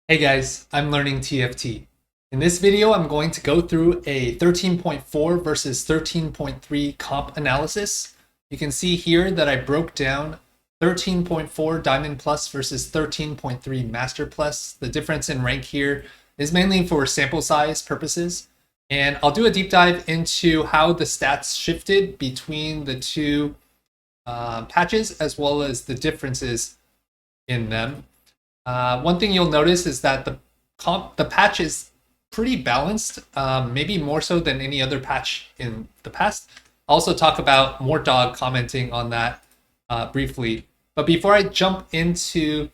Hey guys, I'm learning TFT. In this video, I'm going to go through a 13.4 versus 13.3 comp analysis. You can see here that I broke down 13.4 Diamond Plus versus 13.3 Master Plus. The difference in rank here is mainly for sample size purposes. And I'll do a deep dive into how the stats shifted between the two patches as well as the differences in them. One thing you'll notice is that the patch is pretty balanced, maybe more so than any other patch in the past. I'll also talk about Mortdog commenting on that briefly. But before I jump into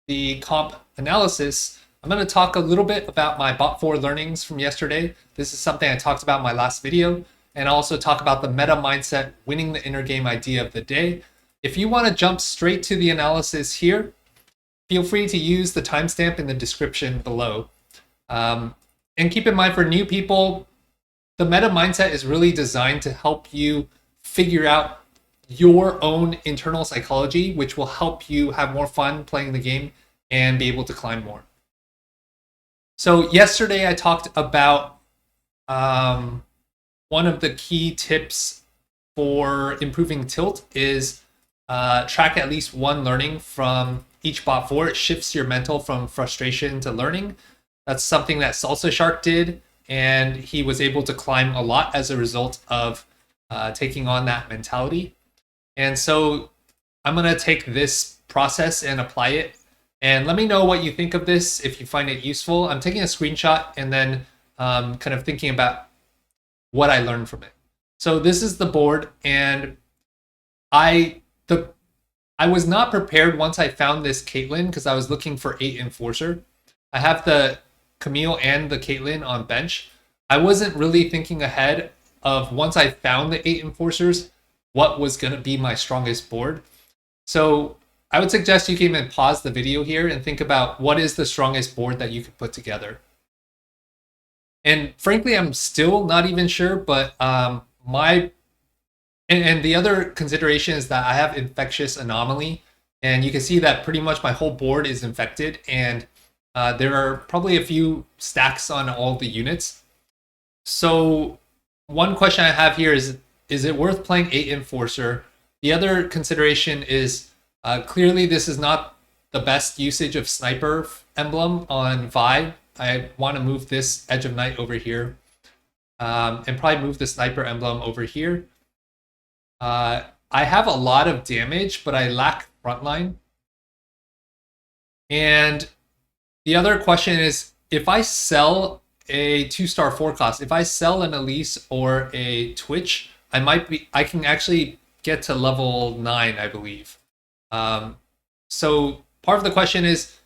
the comp analysis, I'm going to talk a little bit about my Bot4 learnings from yesterday. This is something I talked about in my last video. And I'll also talk about the meta mindset, winning the inner game idea of the day. If you want to jump straight to the analysis here, feel free to use the timestamp in the description below. And keep in mind, for new people, the meta mindset is really designed to help you figure out your own internal psychology, which will help you have more fun playing the game and be able to climb more. So yesterday I talked about one of the key tips for improving tilt is track at least one learning from each Bot4. It shifts your mental from frustration to learning. That's something that Salsa Shark did, and he was able to climb a lot as a result of taking on that mentality. And so I'm going to take this process and apply it. And let me know what you think of this, if you find it useful. I'm taking a screenshot and then kind of thinking about what I learned from it. So this is the board, and I was not prepared once I found this Caitlyn because I was looking for 8 Enforcer. I have the Camille and the Caitlyn on bench. I wasn't really thinking ahead of once I found the 8 Enforcers, what was going to be my strongest board. So I would suggest you can even pause the video here and think about what is the strongest board that you could put together. And frankly, I'm still not even sure, but and the other consideration is that I have infectious anomaly, and you can see that pretty much my whole board is infected, and there are probably a few stacks on all the units. So one question I have here is it worth playing 8 Enforcer? The other consideration is clearly this is not the best usage of Sniper emblem on Vi. I want to move this Edge of Night over here, and probably move the Sniper emblem over here. I have a lot of damage, but I lack frontline. And the other question is, if I sell a 2-star 4 cost, if I sell an Elise or a Twitch, I can actually get to level 9, I believe. So part of the question is,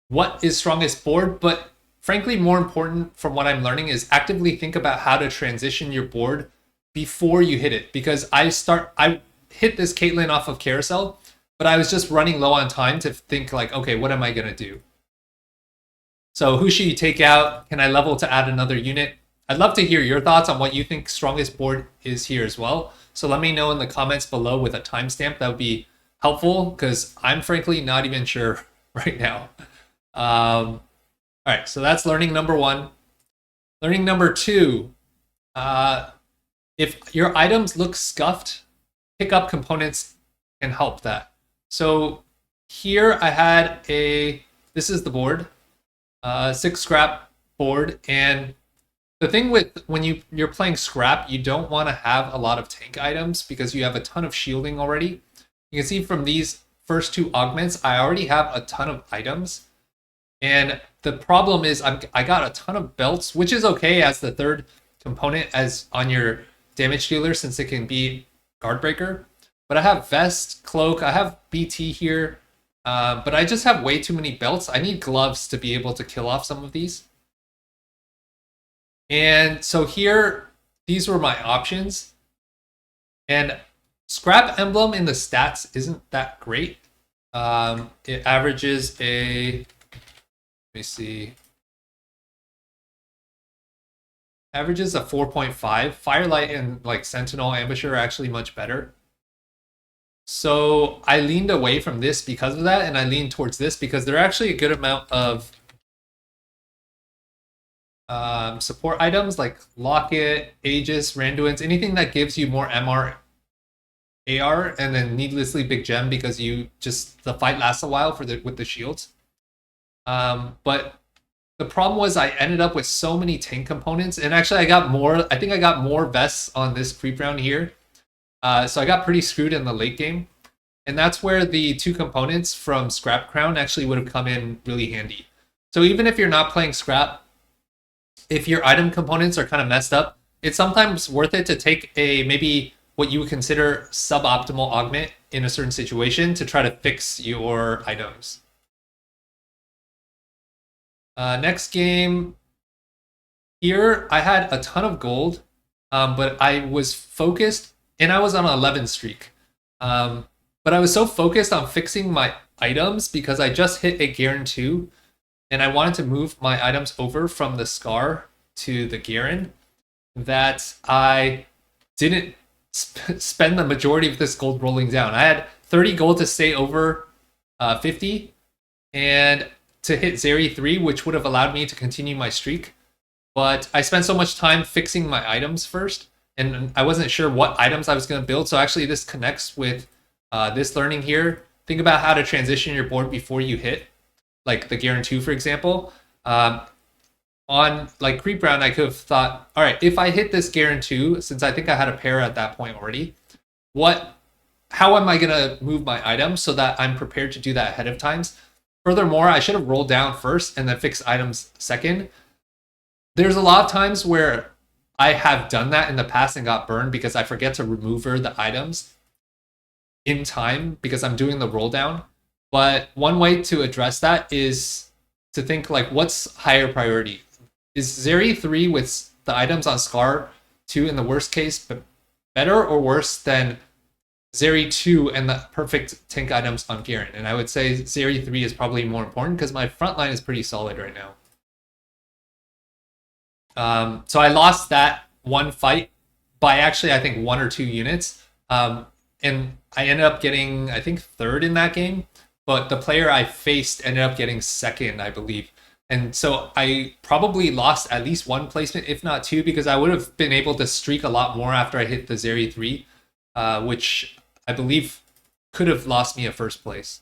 what is strongest board? But frankly, more important from what I'm learning is actively think about how to transition your board before you hit it, because I hit this Caitlyn off of Carousel, but I was just running low on time to think like, okay, what am I going to do? So who should you take out? Can I level to add another unit? I'd love to hear your thoughts on what you think strongest board is here as well. So let me know in the comments below with a timestamp. That would be helpful because I'm frankly not even sure right now. All right, so that's learning number 1. Learning number 2, if your items look scuffed, pick up components can help that. So here I had this is the board, 6 scrap board. And the thing with when you're playing scrap, you don't want to have a lot of tank items because you have a ton of shielding already. You can see from these first 2 augments, I already have a ton of items. And the problem is I got a ton of belts, which is okay as the 3rd component as on your damage dealer since it can be guard breaker. But I have vest, cloak, I have BT here, but I just have way too many belts. I need gloves to be able to kill off some of these. And so here, these were my options. And scrap emblem in the stats isn't that great. It averages let me see. Averages a 4.5. Firelight and like Sentinel Ambusher are actually much better. So I leaned away from this because of that, and I leaned towards this because there are actually a good amount of support items like Locket, Aegis, Randuin's, anything that gives you more MR, AR, and then needlessly big gem because you just the fight lasts a while for the with the shields. But the problem was I ended up with so many tank components, and actually I got more. I think I got more vests on this creep round here, so I got pretty screwed in the late game, and that's where the 2 components from Scrap Crown actually would have come in really handy. So even if you're not playing Scrap, if your item components are kind of messed up, it's sometimes worth it to take a maybe what you would consider suboptimal augment in a certain situation to try to fix your items. Next game, here I had a ton of gold, but I was focused, and I was on an 11 streak. But I was so focused on fixing my items because I just hit a Garen 2, and I wanted to move my items over from the Scar to the Garen, that I didn't spend the majority of this gold rolling down. I had 30 gold to stay over 50, and to hit Zeri 3, which would have allowed me to continue my streak. But I spent so much time fixing my items first, and I wasn't sure what items I was going to build. So actually this connects with this learning here. Think about how to transition your board before you hit, like the Garen 2, for example. On like creep round, I could have thought, all right, if I hit this Garen 2, since I think I had a pair at that point already, how am I going to move my items so that I'm prepared to do that ahead of times? Furthermore, I should have rolled down first and then fixed items second. There's a lot of times where I have done that in the past and got burned because I forget to remove the items in time because I'm doing the roll down. But one way to address that is to think like, what's higher priority? Is Zeri 3 with the items on Scar 2 in the worst case better or worse than Zeri 2 and the perfect tank items on Garen? And I would say Zeri 3 is probably more important because my front line is pretty solid right now. So I lost that one fight by actually, I think, 1 or 2 units. And I ended up getting, I think, 3rd in that game. But the player I faced ended up getting 2nd, I believe. And so I probably lost at least 1 placement, if not 2, because I would have been able to streak a lot more after I hit the Zeri 3, which I believe could have lost me a 1st place.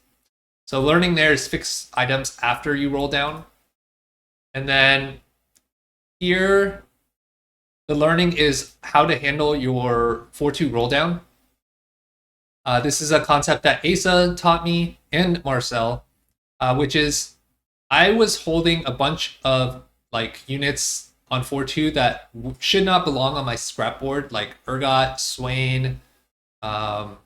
So learning there is fix items after you roll down. And then here, the learning is how to handle your 4-2 roll down. This is a concept that Asa taught me and Marcel, which is I was holding a bunch of like units on 4-2 that should not belong on my scrap board, like Urgot, Swain, the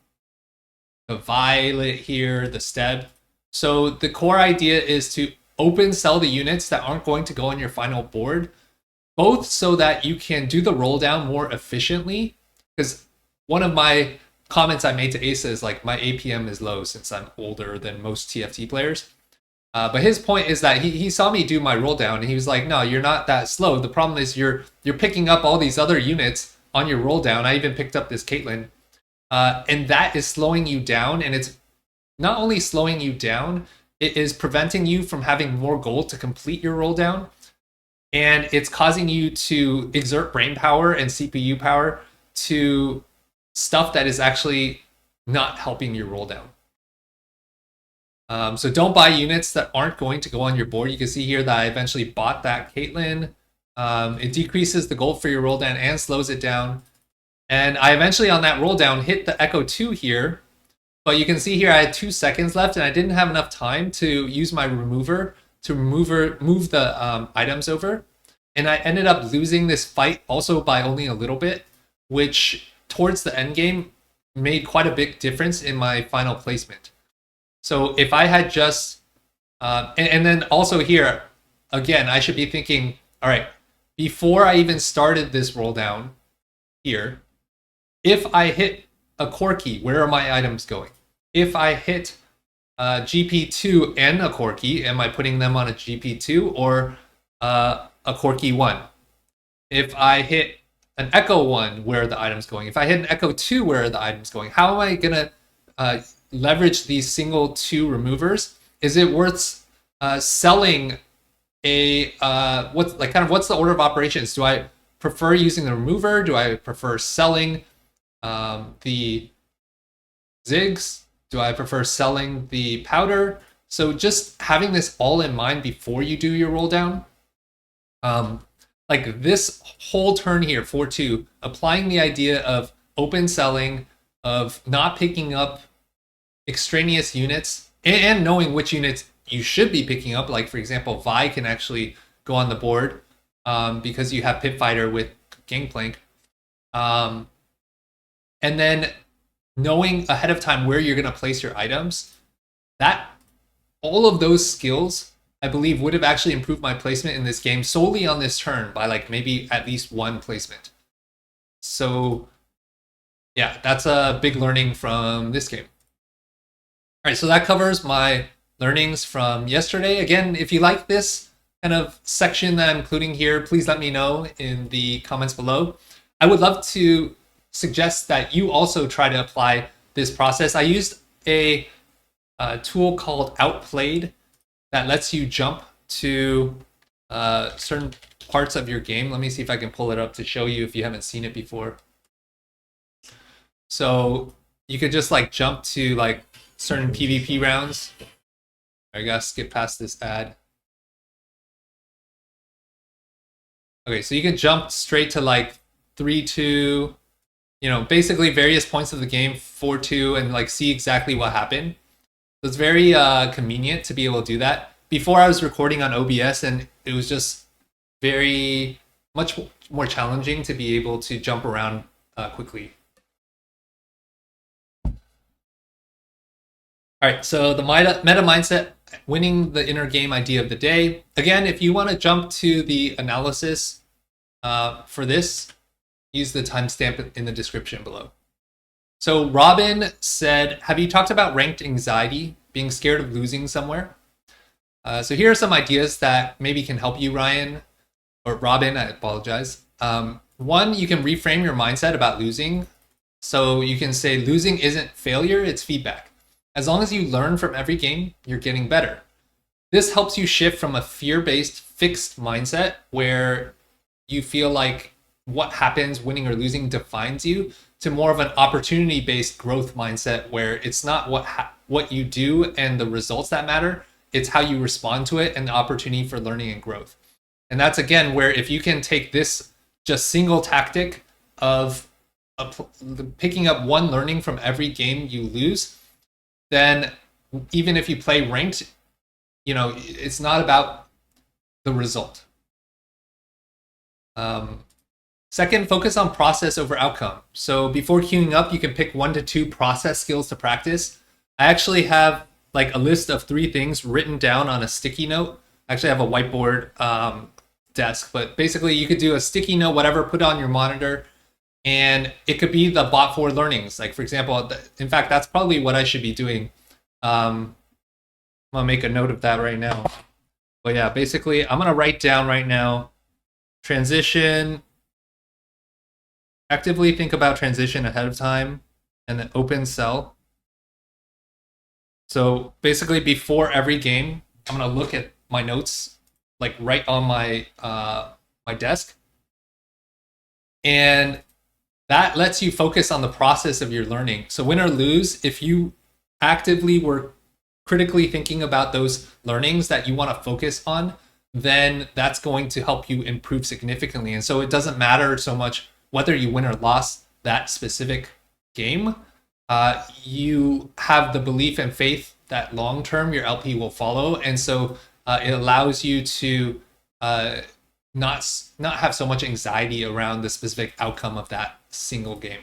Violet here, the Steb. So the core idea is to open sell the units that aren't going to go on your final board, both so that you can do the roll down more efficiently. Because one of my comments I made to Asa is like, my APM is low since I'm older than most TFT players. But his point is that he saw me do my roll down and he was like, no, you're not that slow. The problem is you're picking up all these other units on your roll down. I even picked up this Caitlyn. And that is slowing you down. And it's not only slowing you down, it is preventing you from having more gold to complete your roll down. And it's causing you to exert brain power and CPU power to stuff that is actually not helping your roll down. So don't buy units that aren't going to go on your board. You can see here that I eventually bought that Caitlyn. It decreases the gold for your roll down and slows it down. And I eventually on that roll down hit the Echo 2 here. But you can see here I had 2 seconds left and I didn't have enough time to use my remover to move the items over. And I ended up losing this fight also by only a little bit, which towards the end game made quite a big difference in my final placement. So if I had just, and then also here, again, I should be thinking, all right, before I even started this roll down here, if I hit a Corki, where are my items going? If I hit GP2 and a Corki, am I putting them on a GP2 or a Corki 1? If I hit an Echo 1, where are the items going? If I hit an Echo 2, where are the items going? How am I going to leverage these single 2 removers? Is it worth selling what's the order of operations? Do I prefer using the remover? Do I prefer selling the zigs? Do I prefer selling the powder? So just having this all in mind before you do your roll down. Like this whole turn here, 4-2, applying the idea of open selling, of not picking up extraneous units, and knowing which units you should be picking up. Like, for example, Vi can actually go on the board because you have Pit Fighter with Gangplank. And then knowing ahead of time where you're going to place your items, that all of those skills, I believe, would have actually improved my placement in this game solely on this turn by like maybe at least one placement. So yeah, that's a big learning from this game. All right, so that covers my learnings from yesterday. Again, if you like this kind of section that I'm including here, please let me know in the comments below. I would love to suggest that you also try to apply this process. I used a tool called Outplayed that lets you jump to certain parts of your game. Let me see if I can pull it up to show you if you haven't seen it before. So you could just like jump to like certain PvP rounds. I gotta skip past this ad. Okay, so you can jump straight to like 3-2, basically various points of the game, 4-2, and like see exactly what happened. So it's very convenient to be able to do that. Before I was recording on OBS, and it was just very much more challenging to be able to jump around quickly. All right, so the meta mindset, winning the inner game idea of the day. Again, if you want to jump to the analysis for this, use the timestamp in the description below. So Robin said, have you talked about ranked anxiety, being scared of losing somewhere? So here are some ideas that maybe can help you, Ryan, or Robin, I apologize. One, you can reframe your mindset about losing. So you can say losing isn't failure, it's feedback. As long as you learn from every game, you're getting better. This helps you shift from a fear-based fixed mindset where you feel like what happens, winning or losing, defines you, to more of an opportunity-based growth mindset where it's not what you do and the results that matter, it's how you respond to it and the opportunity for learning and growth. And that's, again, where if you can take this just single tactic of picking up one learning from every game you lose, then even if you play ranked, it's not about the result. Second, focus on process over outcome. So before queuing up, you can pick 1 to 2 process skills to practice. I actually have like a list of 3 things written down on a sticky note. I actually have a whiteboard desk, but basically you could do a sticky note, whatever, put it on your monitor, and it could be the bot for learnings. Like, for example, in fact, that's probably what I should be doing. I'm gonna make a note of that right now. But yeah, basically I'm gonna write down right now, transition, actively think about transition ahead of time, and then open sell. So basically before every game, I'm gonna look at my notes, like right on my my desk. And that lets you focus on the process of your learning. So win or lose, if you actively were critically thinking about those learnings that you want to focus on, then that's going to help you improve significantly. And so it doesn't matter so much whether you win or lost that specific game. You have the belief and faith that long term your LP will follow. And so it allows you to not have so much anxiety around the specific outcome of that single game.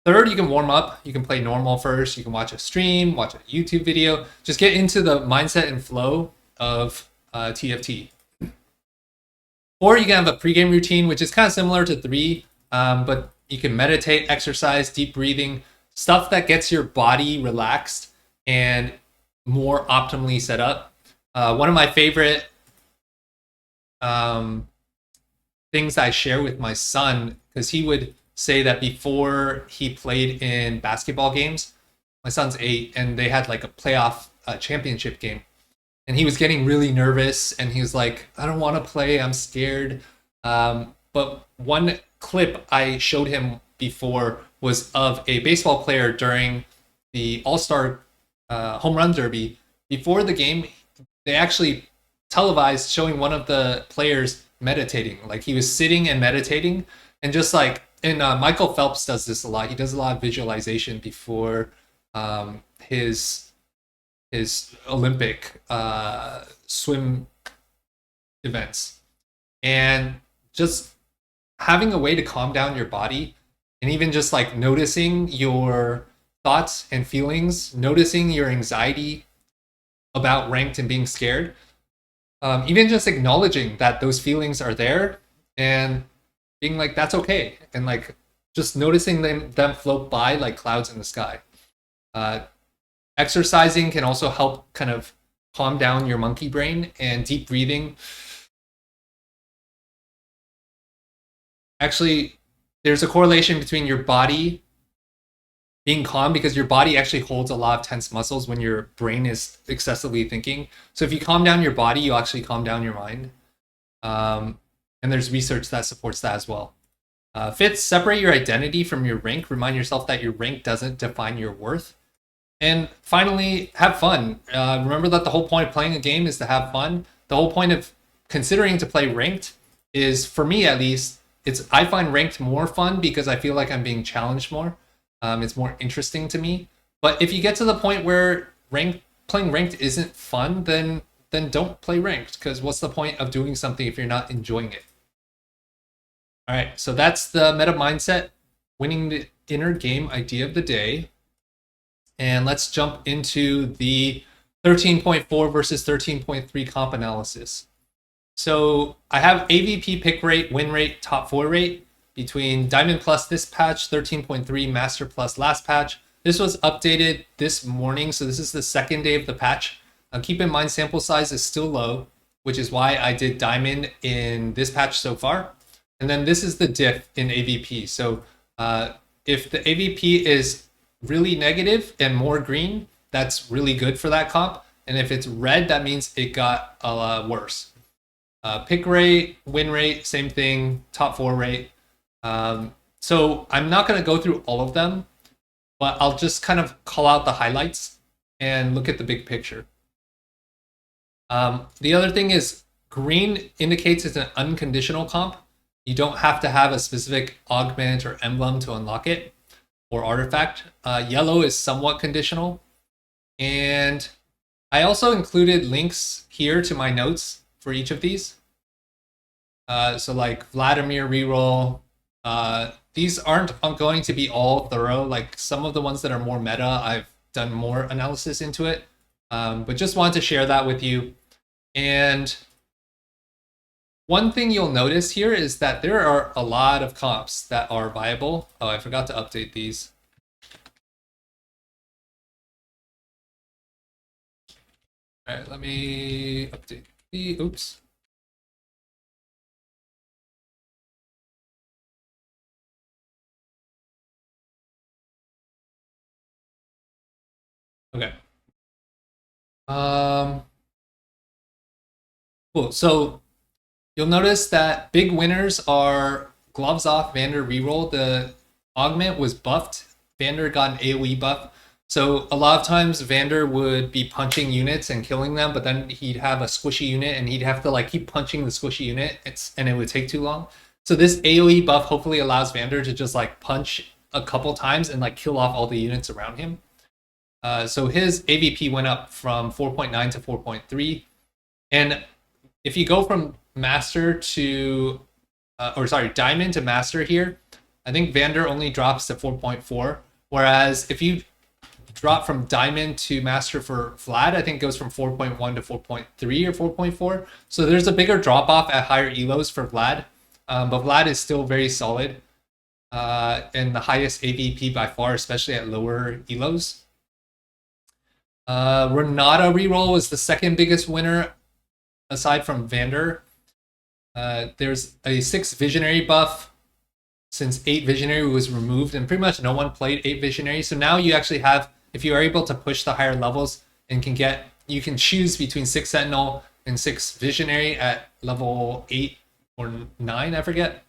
Third, you can warm up. You can play normal first. You can watch a stream, watch a YouTube video. Just get into the mindset and flow of TFT. Or you can have a pregame routine, which is kind of similar to 3, but you can meditate, exercise, deep breathing, stuff that gets your body relaxed and more optimally set up. One of my favorite things I share with my son, because he would say that before he played in basketball games, my son's 8, and they had like a playoff championship game. and he was getting really nervous, and he was like, I don't want to play, I'm scared. But one clip I showed him before was of a baseball player during the All-Star home run derby. Before the game, they actually televised showing one of the players meditating. Like he was sitting and meditating, and just like, and Michael Phelps does this a lot. He does a lot of visualization before his Olympic swim events, and just having a way to calm down your body, and even just like noticing your thoughts and feelings, noticing your anxiety about ranked and being scared, even just acknowledging that those feelings are there and being like, that's okay, and like just noticing them float by like clouds in the sky. Exercising can also help kind of calm down your monkey brain, and deep breathing. Actually, there's a correlation between your body being calm, because your body actually holds a lot of tense muscles when your brain is excessively thinking. So if you calm down your body, you'll actually calm down your mind. And there's research that supports that as well. Fifth, separate your identity from your rank. Remind yourself that your rank doesn't define your worth. And finally, have fun. Remember that the whole point of playing a game is to have fun. The whole point of considering to play ranked is, for me at least, I find ranked more fun because I feel like I'm being challenged more. It's more interesting to me. But if you get to the point where playing ranked isn't fun, then don't play ranked, because what's the point of doing something if you're not enjoying it? All right, so that's the meta mindset, winning the inner game idea of the day. And let's jump into the 13.4 versus 13.3 comp analysis. So I have AVP pick rate, win rate, top 4 rate between Diamond Plus this patch, 13.3, Master Plus last patch. This was updated this morning, so this is the second day of the patch. Keep in mind, sample size is still low, which is why I did Diamond in this patch so far. And then this is the diff in AVP. So if the AVP is really negative and more green, that's really good for that comp. And if it's red, that means it got a lot worse. Pick rate, win rate, same thing, top 4 rate. So I'm not going to go through all of them, but I'll just kind of call out the highlights and look at the big picture. The other thing is, green indicates it's an unconditional comp. You don't have to have a specific augment or emblem to unlock it, or artifact. Yellow is somewhat conditional. And I also included links here to my notes for each of these. So like Vladimir reroll. These aren't going to be all thorough. Like some of the ones that are more meta, I've done more analysis into it. But just wanted to share that with you. And one thing you'll notice here is that there are a lot of comps that are viable. Oh, I forgot to update these. All right, let me update the, oops. Okay. Cool. So you'll notice that big winners are Gloves Off, Vander reroll. The augment was buffed. Vander got an AoE buff. So a lot of times Vander would be punching units and killing them, but then he'd have a squishy unit and he'd have to like keep punching the squishy unit, and it would take too long. So this AoE buff hopefully allows Vander to just like punch a couple times and like kill off all the units around him. So his AVP went up from 4.9 to 4.3. And if you go from Master to, Diamond to Master here, I think Vander only drops to 4.4. Whereas if you drop from Diamond to Master for Vlad, I think it goes from 4.1 to 4.3 or 4.4. So there's a bigger drop off at higher elos for Vlad. But Vlad is still very solid. And the highest AVP by far, especially at lower elos. Renata reroll was the second biggest winner aside from Vander. There's a 6 Visionary buff since 8 Visionary was removed, and pretty much no one played 8 Visionary. So now you actually have, if you are able to push the higher levels and can get you can choose between 6 Sentinel and 6 Visionary at level 8 or 9, I forget.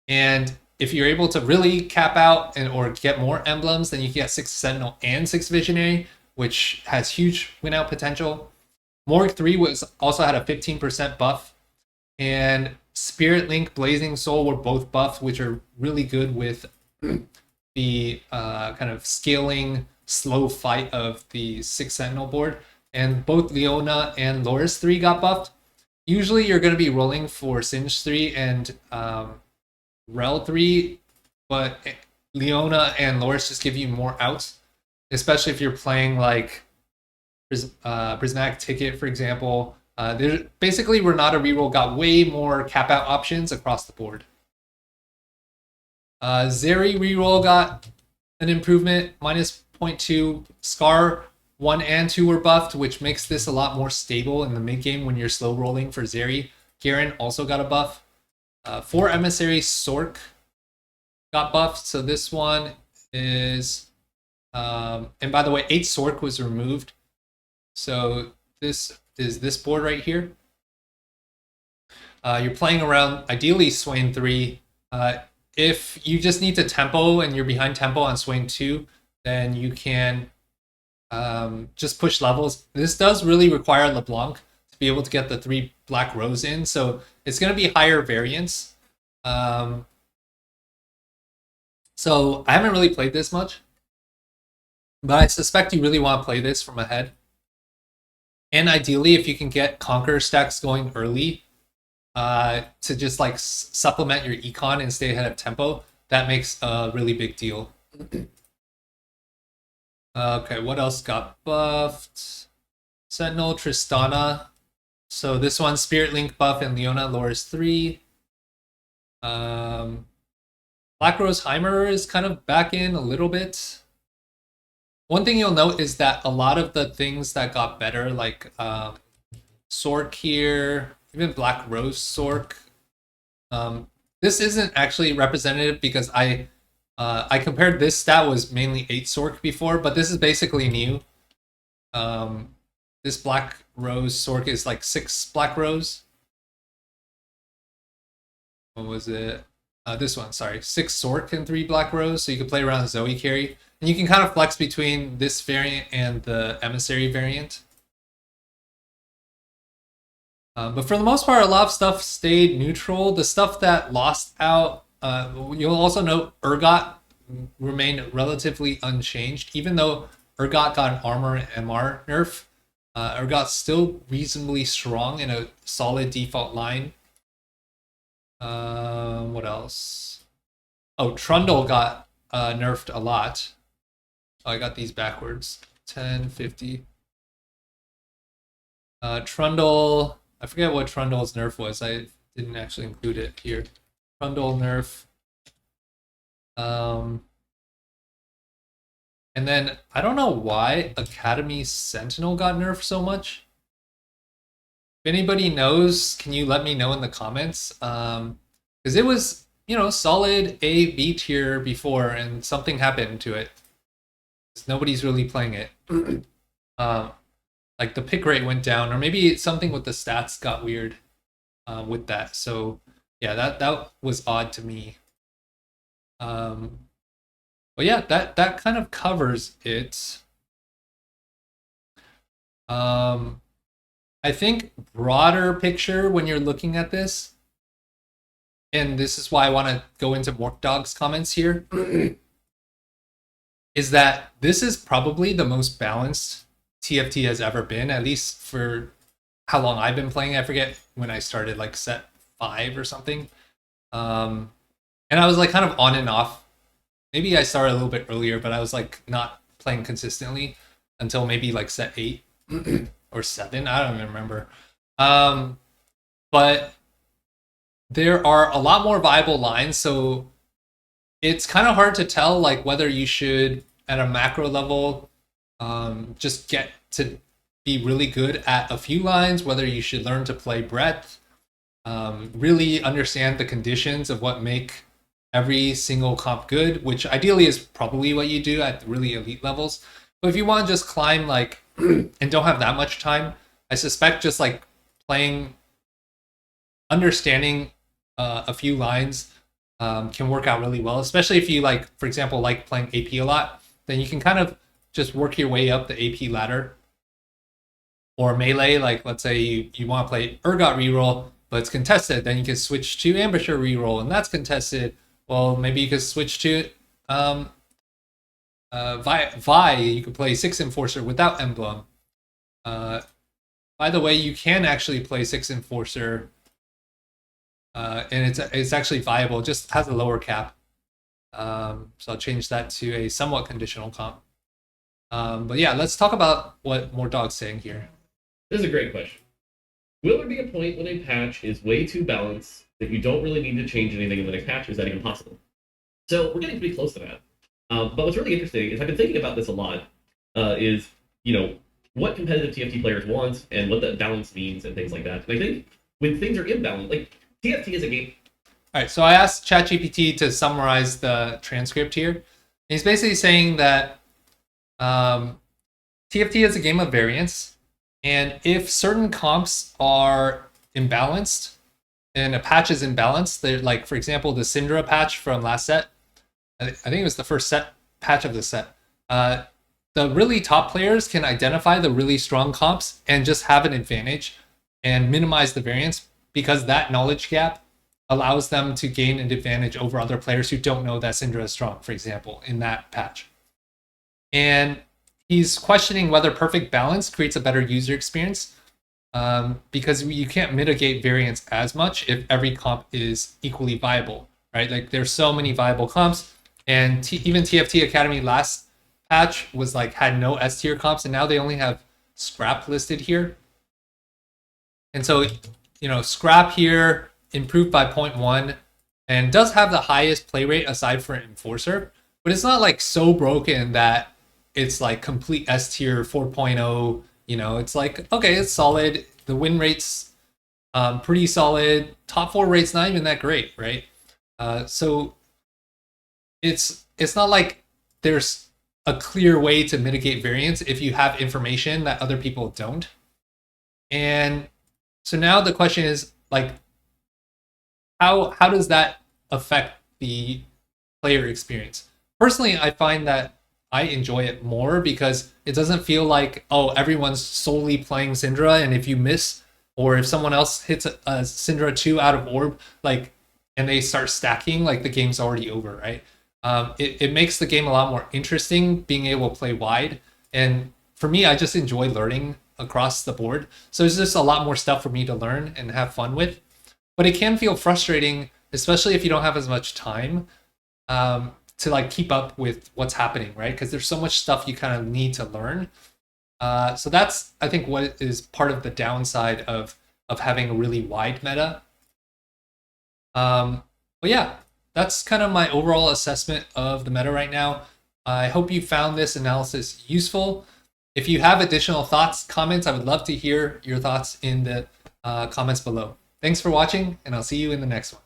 And if you're able to really cap out or get more emblems, then you can get 6 Sentinel and 6 Visionary, which has huge win out potential. Morg 3 also had a 15% buff, and Spirit Link, Blazing Soul were both buffed, which are really good with the kind of scaling slow fight of the 6 Sentinel board. And both Leona and Loris 3 got buffed. Usually you're going to be rolling for Singe 3 and Rel 3, but Leona and Loris just give you more outs, especially if you're playing like Prismatic Ticket, for example. Basically, Renata reroll got way more cap out options across the board. Zeri reroll got an improvement, minus 0.2. Scar 1 and 2 were buffed, which makes this a lot more stable in the mid game when you're slow rolling for Zeri. Garen also got a buff. 4 Emissary Sork got buffed, so this one is... and by the way, 8 Sork was removed. So this is this board right here. You're playing around, ideally, Swain 3. If you just need to tempo and you're behind tempo on Swain 2, then you can just push levels. This does really require LeBlanc to be able to get the 3 Black Rose in, so it's going to be higher variance. So I haven't really played this much, but I suspect you really want to play this from ahead. And ideally, if you can get Conqueror stacks going early to just like supplement your econ and stay ahead of tempo, that makes a really big deal. Okay, what else got buffed? Sentinel, Tristana. So this one, Spirit Link buff and Leona, Loris 3. Black Rose Heimer is kind of back in a little bit. One thing you'll note is that a lot of the things that got better, like Sork here, even Black Rose Sork, this isn't actually representative because I compared this stat was mainly 8 Sork before, but this is basically new. This Black Rose Sork is like 6 Black Rose. What was it? This one, sorry. 6 Sork and 3 Black Rose, so you can play around the Zoe carry. And you can kind of flex between this variant and the Emissary variant. But for the most part, a lot of stuff stayed neutral. The stuff that lost out, you'll also note Urgot remained relatively unchanged. Even though Urgot got an armor and MR nerf, Urgot's still reasonably strong in a solid default line. What else? Oh, Trundle got nerfed a lot. Oh, I got these backwards. 10, 50. Trundle, I forget what Trundle's nerf was. I didn't actually include it here. Trundle nerf. And then, I don't know why Academy Sentinel got nerfed so much. If anybody knows, can you let me know in the comments? Because it was, you know, solid A, B tier before, and something happened to it. Nobody's really playing it. Like the pick rate went down, or maybe something with the stats got weird with that. So yeah, that was odd to me. But yeah, that kind of covers it. I think broader picture when you're looking at this, and this is why I want to go into Morkdog's comments here, is that this is probably the most balanced TFT has ever been, at least for how long I've been playing. I forget when I started, like set 5 or something. And I was like kind of on and off. Maybe I started a little bit earlier, but I was like not playing consistently until maybe like set 8 or 7. I don't even remember. But there are a lot more viable lines, so it's kind of hard to tell like whether you should at a macro level just get to be really good at a few lines, whether you should learn to play breadth, really understand the conditions of what make every single comp good, which ideally is probably what you do at really elite levels. But if you want to just climb like and don't have that much time, I suspect just like playing, understanding a few lines can work out really well, especially if you like, for example, like playing AP a lot, then you can kind of just work your way up the AP ladder. Or melee, like let's say you want to play Urgot reroll, but it's contested, then you can switch to Ambusher reroll, and that's contested. Well, maybe you could switch to Vi. You could play 6 Enforcer without Emblem. By the way, you can actually play 6 Enforcer, and it's actually viable. It just has a lower cap. So I'll change that to a somewhat conditional comp. But yeah, let's talk about what Mordog's saying here. This is a great question. Will there be a point when a patch is way too balanced that you don't really need to change anything in the next patch? Is that even possible? So we're getting pretty close to that. But what's really interesting is I've been thinking about this a lot. Is what competitive TFT players want and what that balance means and things like that. And I think when things are imbalanced, like TFT is a game. All right, so I asked ChatGPT to summarize the transcript here. He's basically saying that TFT is a game of variance. And if certain comps are imbalanced and a patch is imbalanced, they're like, for example, the Syndra patch from last set, I think it was the first patch of the set. The really top players can identify the really strong comps and just have an advantage and minimize the variance because that knowledge gap allows them to gain an advantage over other players who don't know that Syndra is strong, for example, in that patch. And he's questioning whether perfect balance creates a better user experience because you can't mitigate variance as much if every comp is equally viable, right? Like there's so many viable comps, and even TFT Academy last patch was like had no S tier comps, and now they only have Scrap listed here. And so, Scrap here improved by 0.1 and does have the highest play rate aside from Enforcer, but it's not like so broken that it's like complete S tier 4.0. It's like, okay, it's solid. The win rate's pretty solid. Top 4 rate's not even that great, right? So it's not like there's a clear way to mitigate variance if you have information that other people don't. And so now the question is like, how does that affect the player experience? Personally, I find that I enjoy it more because it doesn't feel like, oh, everyone's solely playing Syndra, and if you miss, or if someone else hits a Syndra 2 out of orb, like, and they start stacking, like the game's already over, right? It makes the game a lot more interesting being able to play wide. And for me, I just enjoy learning across the board. So there's just a lot more stuff for me to learn and have fun with. But it can feel frustrating, especially if you don't have as much time to like keep up with what's happening, right? Because there's so much stuff you kind of need to learn. So that's, I think, what is part of the downside of having a really wide meta. But yeah, that's kind of my overall assessment of the meta right now. I hope you found this analysis useful. If you have additional thoughts, comments, I would love to hear your thoughts in the comments below. Thanks for watching, and I'll see you in the next one.